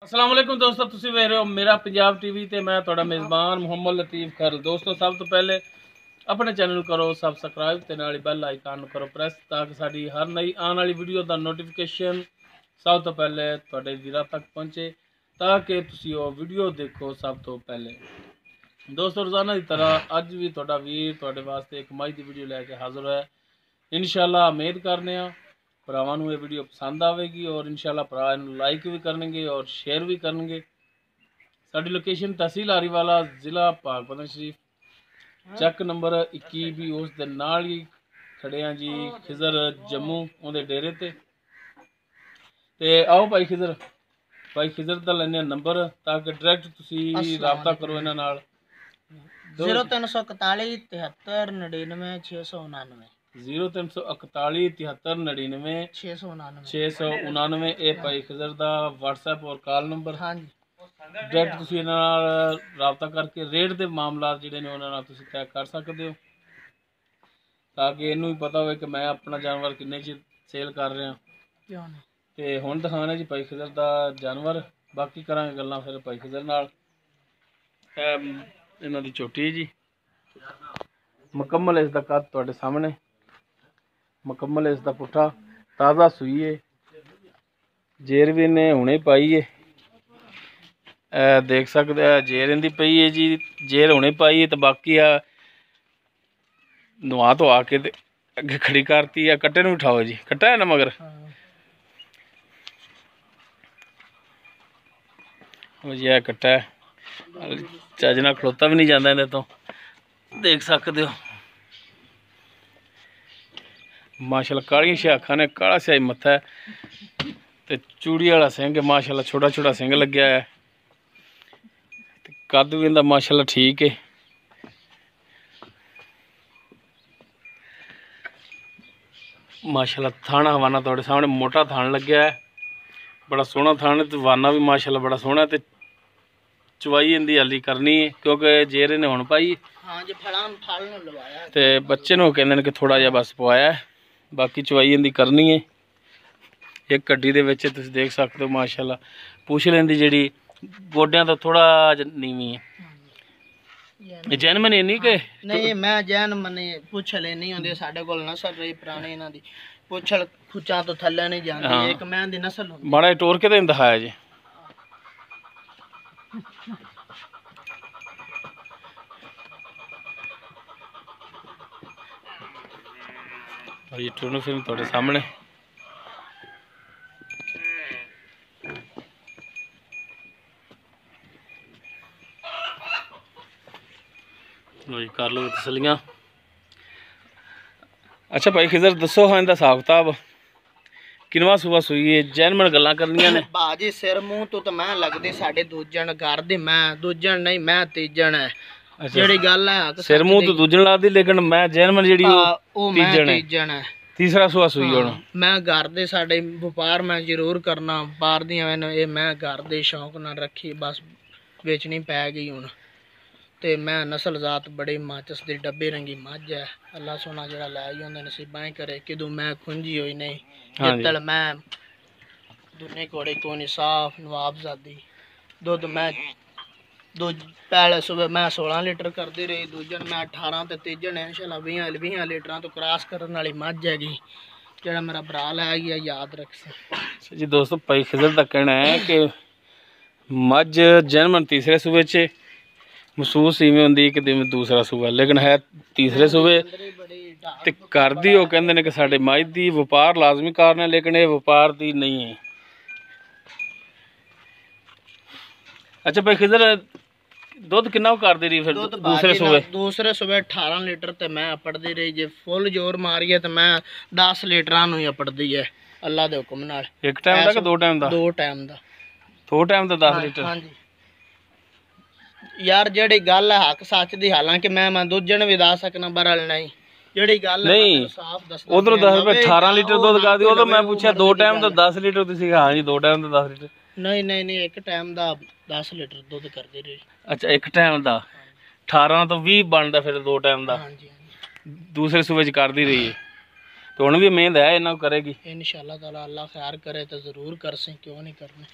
अस्सलाम वालेकुम दोस्तों, तुसी वेख रहे हो मेरा पंजाब टीवी ते मैं तुहाडा मेज़बान मुहम्मद लतीफ़ खैर। दोस्तों सब तो पहले अपने चैनल करो सबसक्राइब ते नाल बैल आइकन करो प्रेस ताकि साडी हर नई आने वाली वीडियो दा नोटिफिकेशन सब तो पहले तुहाडे वीरां तक पहुंचे ताकि तुसी वो वीडियो देखो सब तो पहले। दोस्तों रोज़ाना की तरह अज भी तुहाडा वीर तुहाडे वास्ते एक मज दी वीडियो लैके हाज़र है। इंशाअल्लाह उम्मीद करने भरावां नूं ये वीडियो पसंद आएगी और इंशाअल्लाह भरा इहनूं लाइक भी करनगे और शेयर भी करनगे। साडी लोकेशन तहसील आरीवाला जिला पाकपतन शरीफ चैक नंबर 21 भी उस दे नाल ही खड़े हैं जी खिजर जम्मू उहदे डेरे ते आओ भाई खिजर दा लैने नंबर ताकि डायरैक्ट तुसी राबता करो इन्हां नाल 0341 73 99 699 0341 73 99 699 ये भाई खिजर दा व्हाट्सएप और कॉल नंबर। हाँ जी डायरैक्ट तुसी इन्हां नाल राबता करके रेट दे मामला जिहड़े ने उन्हां नाल तुसी तय कर सकदे हो ताकि इनू भी पता होवे कि मैं अपना जानवर किन्ने च सेल कर रहा। ते हुण दिखाना जी भाई खिजर दा जानवर, बाकी करांगे गल्लां फिर भाई खिजर नाल। इन्हां दी झोटी जी मुकम्मल इसदा कद तुहाडे सामने, मुकम्मल इसदा पुट्ठा ताज़ा सूई है, जेर भी इन्हें हुणे पाई है। देख सकते हैं जेर इंदी पई है जी, जेर हुणे पाई है तो बाकी आ नवा धोआ के अगे खड़ी करती है। कट्टे नूं उठाओ जी, कट्टा है ना मगर जी है कट्टा है, चज नाल खलोता भी नहीं जाता इहदे तो, देख सकते हो। माशाल्लाह कालियां शाखां ने, काला स्याही मत्था है ते चूड़ी वाला सिंह माशाल्लाह, छोटा छोटा सिंह लग्या है। कद भी इंदा माशाल्लाह ठीक है। माशाल्लाह थाना हवाना तुहाडे सामने मोटा थान लग्या है, बड़ा सोहना थान है। वाना भी माशाल्लाह बड़ा सोहना है। चवाई इंदी हाली करनी है क्योंकि जेर इन्हें हुण पाई ते बच्चे नूं कहंदे ने कि थोड़ा जिहा बस पवाया है, बाकी चवाई इंदी करनी है। एक गड्डी दे विच तुसीं देख सकते हो माशाल्लाह पूछ लेंदी जिहड़ी गोड्यां तो थोड़ा नीवी है। जैन मनी नहीं के नहीं मैं जैन मनी पुछल नहीं होंदी साडे कोल नस्ल रही पुरानी इन्हां दी, पुछल खुचा तो थल्ले नहीं जांदी, एक मैं दी नस्ल होंदी। माड़ा टोर के तो दिखाया जी। ये टूनू फिल्म थोड़े सामने कर लो तसलियां। अच्छा भाई खिजर दसो हाँ इनका हिसाब किताब किनवा सुबह सुई है, जैनमन गल्लां करनियां ने बाजी सिर मुंह तो मैं लगदी साडे दूजन घर दी, मैं दूजन नहीं मैं तीजन है। जेड़ी गल है सिर मुंह तो दूजन लगदी लेकिन मैं जैनमन जेड़ी ओ तीजन है। तीसरा सुबह सुई होना मैं घर दे साडे व्यापार मैं जरूर करना, बाहर दी ये मैं घर दे शौक ना रखी बस बेचनी पै गई हुण। ते मैं नस्ल जात बड़ी माचस दी डब्बे रंगी मझ है। अल्लाह सोना जड़ा लै होंदे नसीबां करे किदू मैं खुंजी होई नहीं जितल मैं दुने कोड़े कोनी साफ नवाबजादी दुध मैं दो पहले सुबह मैं 16 लीटर करती रही, दूजन मैं 18 ते तीजन इंशाल्लाह 20 लीटर तो क्रॉस करने वाली मझ हैगी जड़ा मेरा भरा लै गया याद रख जी। दोस्तों भाई खिजर का कहना है कि मझ जन्म तीसरे सूबे च महसूस इवें होंदी कि जिवें दूसरा सूबा लेकिन है तीसरे सूबे ते करदी वो कहंदे ने कि साडे मझ दी व्यापार लाजमी कारण है लेकिन ये व्यापार दी नहीं है। अच्छा भाई खिजर दुध किन्ना करदी रही फिर दूसरे सूबे 18 लीटर ते मैं अपड़दी रही, जे फुल जोर मारिए तो मैं 10 लीटर नूं ही अपड़दी है अल्लाह दे हुक्म नाल। एक टाइम दा कि दो टाइम दा? दो टाइम दा। दो टाइम दा 10 लीटर? हां जी यार जेड़ी गल है हक सच दी, हालांकि मैं दूजन भी दस सकना बरल नहीं जेड़ी गल है साफ दस उधर 10 रुपए 18 लीटर दूध करदी उधर मैं पूछा दो टाइम दा 10 लीटर तुसी हां जी दो टाइम दा 10 लीटर नहीं एक टाइम दा 10 लीटर दूध करदी रही। अच्छा एक टाइम दा 18 तो 20 बनदा फिर दो टाइम दा? हां जी दूसरे सूबे च करदी रही है तो हुण भी उम्मीद है इन्ना करेगी इंशाअल्लाह ताला। अल्लाह खैर करे तो जरूर करसे, क्यों नहीं करने।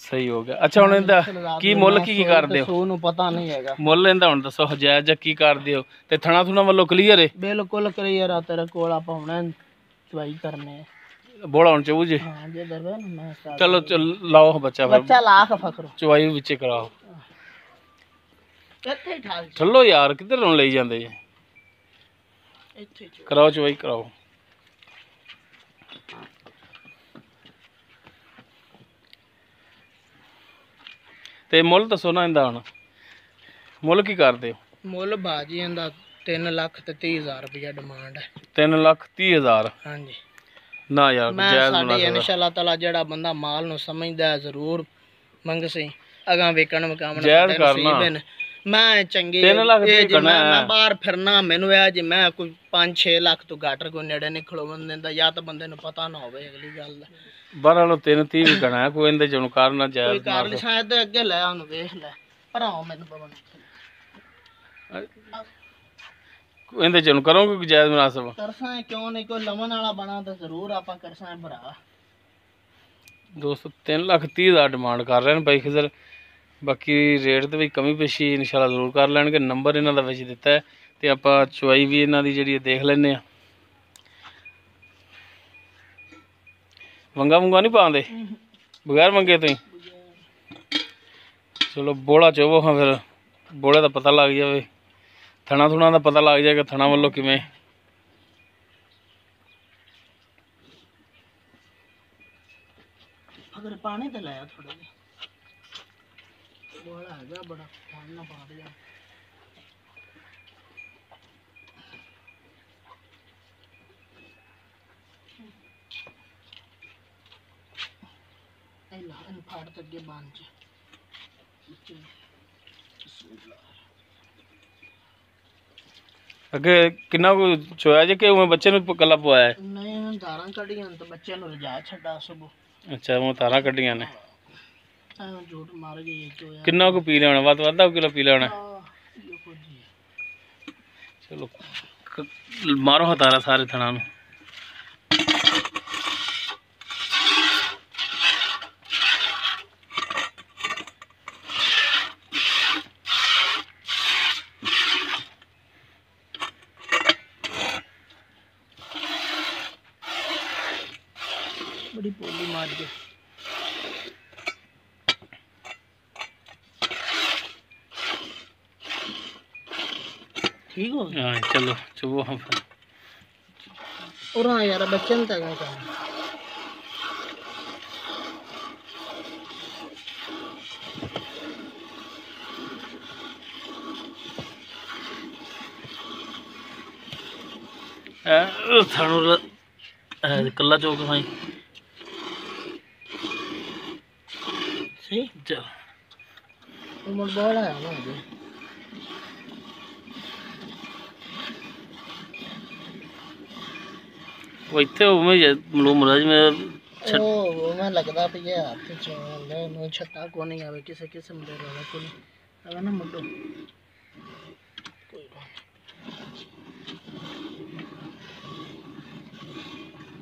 ਸਹੀ ਹੋ ਗਿਆ। ਅੱਛਾ ਹੁਣ ਇਹਦਾ ਕੀ ਮੁੱਲ ਕੀ ਕਰਦੇ ਹੋ? ਸੋ ਨੂੰ ਪਤਾ ਨਹੀਂ ਹੈਗਾ ਮੁੱਲ ਇਹਦਾ ਹੁਣ ਦੱਸੋ ਜਾਇਜ਼ ਜਾਂ ਕੀ ਕਰਦੇ ਹੋ? ਤੇ ਥਣਾ ਥੁਣਾ ਵੱਲੋਂ ਕਲੀਅਰ ਹੈ? ਬਿਲਕੁਲ ਕਲੀਅਰ ਆ ਤੇਰੇ ਕੋਲ। ਆਪਾਂ ਹੁਣ ਚਵਾਈ ਕਰਨੇ ਆ। ਬੋਲਾ ਹੁਣ ਚਬੂ ਜੇ? ਹਾਂ ਜੇ ਦਰਵੇ ਨਾ ਮੈਂ ਚਲੋ ਲਾਓ ਬੱਚਾ ਫਿਰ। ਬੱਚਾ ਲਾ ਕੇ ਫਕਰੋ ਚਵਾਈ ਵਿੱਚੇ ਕਰਾਓ। ਇੱਥੇ ਠਾਲ ਚੱਲੋ ਯਾਰ ਕਿੱਧਰ ਨੂੰ ਲਈ ਜਾਂਦੇ ਜੀ? ਇੱਥੇ ਕਰਾਓ ਚਵਾਈ ਕਰਾਓ। ਤੇ ਮੁੱਲ ਦੱਸੋ ਨਾ ਇਹਦਾ ਹੁਣ ਮੁੱਲ ਕੀ ਕਰਦੇ ਹੋ? ਮੁੱਲ ਬਾਜੀ ਇਹਦਾ 3,30,000 ਰੁਪਇਆ ਡਿਮਾਂਡ ਹੈ। 3,30,000? ਹਾਂਜੀ ਨਾ ਯਾਰ ਮੈਂ ਜਾਇਜ਼ ਸਾਡੇ ਮੁਨਾਸਬ। ਇਨਸ਼ਾਅੱਲਾ ਤਾਲਾ ਜਿਹੜਾ ਬੰਦਾ ਮਾਲ ਨੂੰ ਸਮਝਦਾ ਜ਼ਰੂਰ ਮੰਗ ਸਹੀ ਅਗਾਂ ਵੇਚਣ ਮਕਾਮਣਾ ਜਾਇਜ਼ ਕਰਨਾ। ਮੈਂ ਚੰਗੇ 3 ਲੱਖ ਦੀ ਜੇ ਮੈਂ ਬਾਹਰ ਫਿਰਨਾ ਮੈਨੂੰ ਇਹ ਜੇ ਮੈਂ ਕੋਈ 5-6 ਲੱਖ ਤੋਂ ਘੱਟ ਕੋਈ ਨੇੜੇ ਨਿਕਲੋ ਬੰਦੇ ਦਾ ਜਾਂ ਤਾਂ ਬੰਦੇ ਨੂੰ ਪਤਾ ਨਾ ਹੋਵੇ ਅਗਲੀ ਗੱਲ ਦਾ। ਬਾਹਰ ਵਾਲੋਂ 3-30 ਵੀ ਕਣਾ ਕੋਈ ਇਹਦੇ ਚੋਂ ਕਰਨਾ ਕੋਈ ਜਾਇਜ਼ ਕਰ ਲਈ ਸ਼ਾਇਦ ਅੱਗੇ ਲੈ ਉਹਨੂੰ ਵੇਖ ਲੈ ਭਰਾਓ ਮੈਨੂੰ ਪਵਨ ਇਹਦੇ ਚੋਂ ਕਰੋਗੇ ਕੋਈ ਜਾਇਜ਼ ਮੁਨਾਸਬ? ਕਰਸਾਂ ਕਿਉਂ ਨਹੀਂ ਕੋਈ ਲਵਣ ਵਾਲਾ ਬਣਾ ਤਾਂ ਜ਼ਰੂਰ ਆਪਾਂ ਕਰਸਾਂ ਭਰਾ। ਦੋਸਤੋ 3,30,000 ਡਿਮਾਂਡ ਕਰ ਰਹੇ ਨੇ ਬਾਈ ਖਿਜ਼ਰ। ਬਾਕੀ ਰੇਟ ਦੇ ਵਿੱਚ ਕਮੀ ਪੇਸ਼ੀ ਇਨਸ਼ਾਅੱਲਾ ਜ਼ਰੂਰ ਕਰ ਲੈਣਗੇ। ਨੰਬਰ ਇਹਨਾਂ ਦਾ ਵਿੱਚ ਦਿੱਤਾ ਹੈ ਤੇ ਆਪਾਂ ਚੁਆਈ ਵੀ ਇਹਨਾਂ ਦੀ ਜਿਹੜੀ ਦੇਖ ਲੈਂਦੇ ਆ। ਵੰਗਾ ਵੁੰਗਾ ਨਹੀਂ ਪਾਉਂਦੇ ਬਗੈਰ ਵੰਗੇ ਤੋਂ ਹੀ? ਚਲੋ ਬੋਲਾ ਚੋਵੋ ਹਾਂ ਫਿਰ ਬੋਲੇ ਦਾ ਪਤਾ ਲੱਗ ਜਾਵੇ। ਥਣਾ ਥੁਣਾ ਦਾ ਪਤਾ ਲੱਗ ਜਾਏਗਾ ਥਣਾ ਵੱਲੋਂ ਕਿਵੇਂ। ਅਗਰ ਪਾਣੀ ਤੇ ਲਾਇਆ ਥੋੜਾ ਜਿਹਾ ਬੋਲਾ ਹੈਗਾ ਬੜਾ ਪਾਣੀ ਨਾ ਪਾ ਦਿਆ। ਇਹ ਲਾ ਇਹਨੂੰ ਫਾੜ ਤੇ ਅੱਗੇ ਬੰਨ ਚ ਅੱਗੇ ਕਿੰਨਾ ਕੁ ਚੋਇਆ ਜੇ ਕਿ ਉਵੇਂ ਬੱਚੇ ਨੂੰ ਕੱਲਾ ਪਵਾਇਆ ਹੈ? ਨਹੀਂ ਹੁਣ ਧਾਰਾਂ ਕੱਢੀਆਂ ਤਾਂ ਬੱਚਿਆਂ ਨੂੰ ਰਜਾ ਛੱਡਾ ਸੁਬਹ। ਅੱਛਾ ਉਹ ਤਾਰਾਂ ਕੱਢੀਆਂ ਨੇ। ਐਵੇਂ ਝੂਠ ਮਾਰ ਗਈ ਚੋਇਆ। ਕਿੰਨਾ ਕੁ ਪੀ ਲੈਣਾ? ਵੱਧ ਅੱਧਾ ਕਿਲੋ ਪੀ ਲੈਣਾ? ਚਲੋ ਮਾਰੋ ਹਤਾਰਾ ਸਾਰੇ ਥਣਾ ਨੂੰ। बड़ी पोली मार के ठीक हो गया। हाँ चलो चुबो हम फिर। और हाँ यार बच्चन तक है काम। थानू कल्ला चौक भाई सही चल उमर बड़ा है ना अभी। वो इतने उमें मलूम राज में ओ मैं लगता भी ये हाथ चोल ले नो छट्टा को नहीं आवे किसी किस्म दे रहा को नहीं अगर ना मुड्डो कोई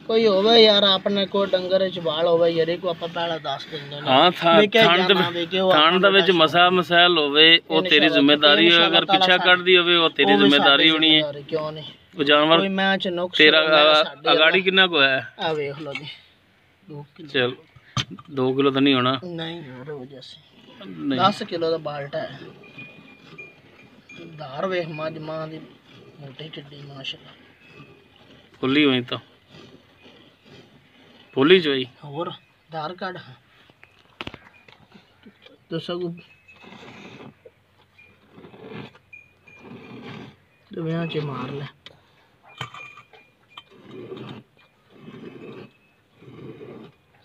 कोई होवे यार अपने को डंगर च वाल होवे यार को आप पहला दस देंगे। हां थान दे विच मसा मसाइल होवे ओ तेरी जिम्मेदारी है। अगर पीछा कर दी होवे ओ तेरी जिम्मेदारी होनी है। क्यों नहीं वो जानवर कोई मैच नुक्स तेरा अगाड़ी कितना को है? आ देख लो जी 2 किलो। चल 2 किलो तो नहीं होना। नहीं और वजह से 10 किलो दा बाल्टा है। धार वेख मज मां दी मोटी किड्डी माशाल्लाह खुली हुई तो पोली जोई और धार काट तो सब तो यहाँ चे मार ले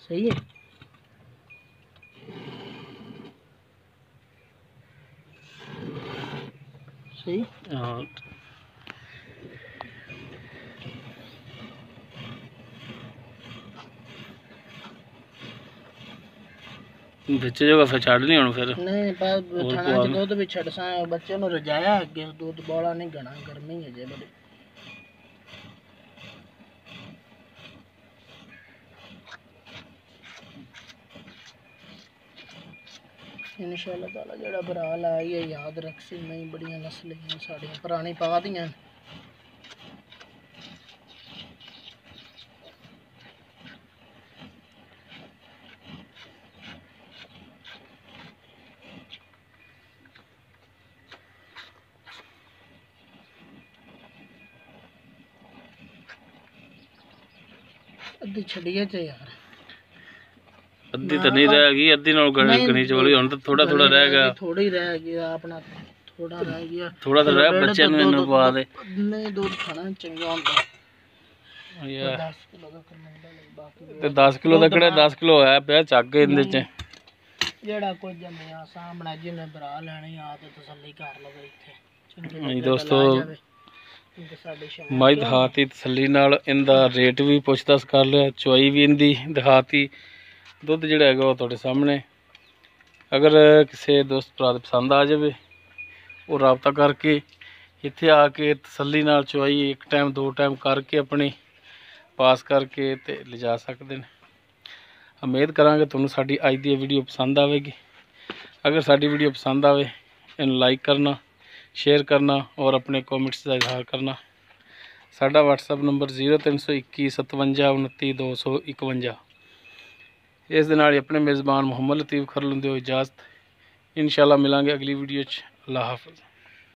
सही है। सही हाँ बच्चे जो फिर छड़ नहीं होना फिर नहीं पर थाना च दूध भी छड़ सा बच्चे नु रजाया अगे दूध बड़ा नहीं घना गर्मी है जे बड़ी। इंशाअल्लाह ताला जेड़ा भरा ला ये याद रखसी नहीं बड़ियां नस्लें साड़ियां पुरानी पा दियां अद्धी छड़िए च यार अद्धी तो नहीं रह गई अद्धी नाल गणेश वाली हुन तो थोड़ा थोड़ा रह गया थोड़ा ही रह गया अपना थोड़ा रह गया थोड़ा तो रह बच्चे ने इन्हें पा दे नहीं दूध खाना चंगा होंदा यार 10 किलो दा करना बाकी ते 10 किलो दा किहड़ा 10 किलो है पिया ਚੱਕ ਇਹਦੇ ਚ ਜਿਹੜਾ ਕੋਈ ਜੰਮਿਆ ਸਾਹਮਣੇ ਜਿਹਨੇ ਭਰਾ ਲੈਣੀ ਆ ਤੇ ਤਸੱਲੀ ਕਰ ਲਵੇ ਇੱਥੇ ਨਹੀਂ ਦੋਸਤੋ ਮੱਝ ਦਿਖਾਤੀ ਤਸੱਲੀ ਨਾਲ ਇਹਦਾ ਰੇਟ ਵੀ ਪੁੱਛ-ਦੱਸ ਕਰ ਲਿਆ ਚੁਆਈ ਵੀ ਇਹਦੀ ਦਿਖਾਤੀ ਦੁੱਧ ਜਿਹੜਾ ਹੈਗਾ ਉਹ ਤੁਹਾਡੇ ਸਾਹਮਣੇ ਅਗਰ ਕਿਸੇ ਦੋਸਤ ਭਰਾ ਦੇ ਪਸੰਦ ਆ ਜਾਵੇ ਉਹ ਰਾਬਤਾ ਕਰਕੇ ਇੱਥੇ ਆ ਕੇ ਤਸੱਲੀ ਨਾਲ ਚੁਆਈ ਇੱਕ ਟਾਈਮ ਦੋ ਟਾਈਮ ਕਰਕੇ ਆਪਣੀ ਪਾਸ ਕਰਕੇ ਤੇ ਲਿਜਾ ਸਕਦੇ ਨੇ ਉਮੀਦ ਕਰਾਂਗੇ ਤੁਹਾਨੂੰ ਸਾਡੀ ਅੱਜ ਦੀ ਵੀਡੀਓ ਪਸੰਦ ਆਵੇਗੀ ਅਗਰ ਸਾਡੀ ਵੀਡੀਓ ਪਸੰਦ ਆਵੇ ਇਹਨੂੰ ਲਾਈਕ ਕਰਨਾ शेयर करना और अपने कमेंट्स का इजहार करना साडा WhatsApp नंबर 0321 57 29 251 इस दे नाल अपने मेज़बान मुहम्मद लतीफ़ खर लुंदे हो इजाज़त इंशाअल्लाह मिलांगे अगली वीडियो च अल्लाह हाफ़िज़।